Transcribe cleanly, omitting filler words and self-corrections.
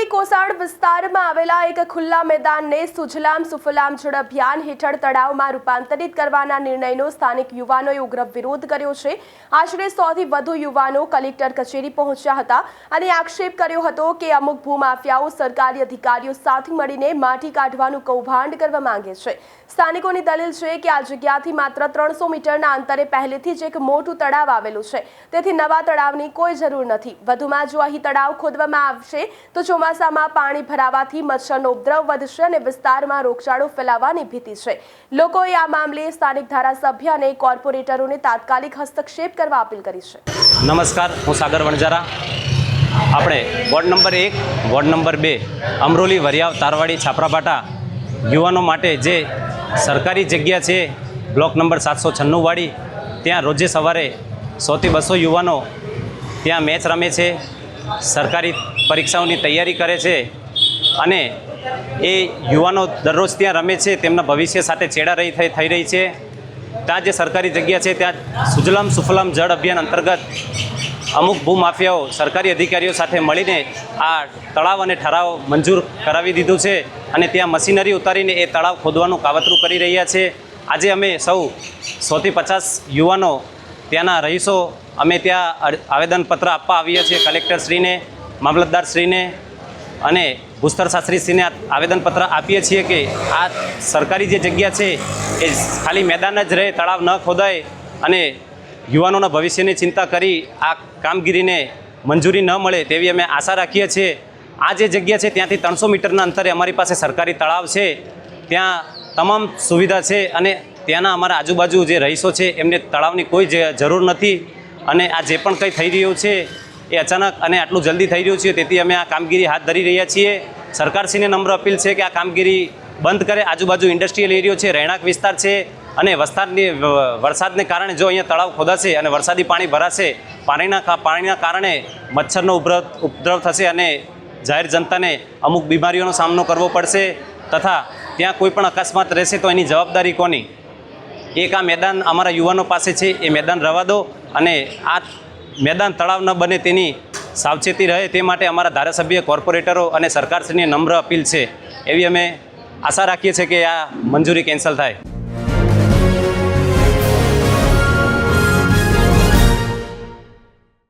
અમરોલી કોસાડ વિસ્તારમાં આવેલા એક ખુલ્લા મેદાનને સુજલામ સુફલામ જળ અભિયાન હેઠળ તળાવમાં રૂપાંતરિત કરવાના નિર્ણયનો સ્થાનિક યુવાનોએ ઉગ્ર વિરોધ કર્યો છે। આશરે 100 થી વધુ યુવાનો કલેક્ટર કચેરી પહોંચ્યા હતા અને આક્ષેપ કર્યો હતો કે અમુક ભૂમાફિયાઓ સરકારી અધિકારીઓ સાથે મળીને માટી કાઢવાનું કૌભાંડ કરવા માંગે છે। સ્થાનિકોની દલીલ છે કે આ જગ્યાથી માત્ર 300 મીટરના અંતરે પહેલેથી જ એક મોટું તળાવ આવેલું છે, તેથી નવા તળાવની કોઈ જરૂર નથી। વધુમાં જો અહીં તળાવ ખોદવામાં આવશે તો ચોમાસામાં પાણી ભરાવાથી મચ્છરનો ઉપદ્રવ વધશે અને વિસ્તારમાં રોગચાળો ફેલાવાની ભીતિ છે। લોકોએ આ મામલે સ્થાનિક ધારાસભ્ય અને કોર્પોરેટરોને તાત્કાલિક હસ્તક્ષેપ કરવા અપીલ કરી છે। નમસ્કાર, હું સાગર વણજારા। આપણે ward number 1, ward number 2 Amroli, Variyav, Tarwadi, Chhaparabhatha યુવાનો માટે જે સરકારી જગ્યા છે બ્લોક નંબર 796 વાળી, ત્યાં રોજે સવારે 100 થી 200 યુવાનો ત્યાં મેચ રમે છે, સરકારી પરીક્ષાઓની તૈયારી કરે છે અને એ યુવાનો દરરોજ ત્યાં રમે છે। તેમના ભવિષ્ય સાથે ચેડા થઈ રહી છે। ત્યાં જે સરકારી જગ્યા છે ત્યાં સુજલામ સુફલામ જળ અભિયાન અંતર્ગત અમુક ભૂમાફિયાઓ સરકારી અધિકારીઓ સાથે મળીને આ તળાવ અને ઠરાવ મંજૂર કરાવી દીધું છે અને ત્યાં મશીનરી ઉતારીને એ તળાવ ખોદવાનું કાવતરું કરી રહ્યા છે। આજે અમે સૌ 100 થી 50 યુવાનો ત્યાંના રહીશો અમે ત્યાં આવેદનપત્ર આપવા આવ્યા છીએ કલેક્ટરશ્રીને, મામલતદારશ્રીને અને ભૂસ્તર શાસ્ત્રીશ્રીને આવેદનપત્ર આપીએ છીએ કે આ સરકારી જે જગ્યા છે એ ખાલી મેદાન જ રહે, તળાવ ન ખોદાય અને યુવાનોના ભવિષ્યની ચિંતા કરી આ કામગીરીને મંજૂરી ન મળે તેવી અમે આશા રાખીએ છીએ। આ જે જગ્યા છે ત્યાંથી 300 મીટરના અંતરે અમારી પાસે સરકારી તળાવ છે, ત્યાં તમામ સુવિધા છે અને ત્યાંના અમારા આજુબાજુ જે રહીશો છે એમને તળાવની કોઈ જરૂર નથી અને આ જે પણ કંઈ થઈ રહ્યું છે એ અચાનક અને આટલું જલ્દી થઈ રહ્યું છે, તેથી અમે આ કામગીરી હાથ ધરી રહ્યા છીએ। સરકારશ્રીને નમ્ર અપીલ છે કે આ કામગીરી બંધ કરે। આજુબાજુ ઇન્ડસ્ટ્રીયલ એરિયો છે, રહેણાંક વિસ્તાર છે અને વરસાદને કારણે જો અહીંયા તળાવ ખોદાશે અને વરસાદી પાણી ભરાશે, પાણીના કારણે મચ્છરનો ઉપદ્રવ થશે અને જાહેર જનતાને અમુક બીમારીઓનો સામનો કરવો પડશે તથા ત્યાં કોઈ પણ અકસ્માત રહેશે તો એની જવાબદારી કોની? એક આ મેદાન અમારા યુવાનો પાસે છે, એ મેદાન રહેવા દો અને આ મેદાન તળાવ ન બને તેની સાવચેતી રહે તે માટે અમારા ધારાસભ્ય, કોર્પોરેટરો અને સરકારશ્રીની નમ્ર અપીલ છે। એવી અમે આશા રાખીએ છીએ કે આ મંજૂરી કેન્સલ થાય।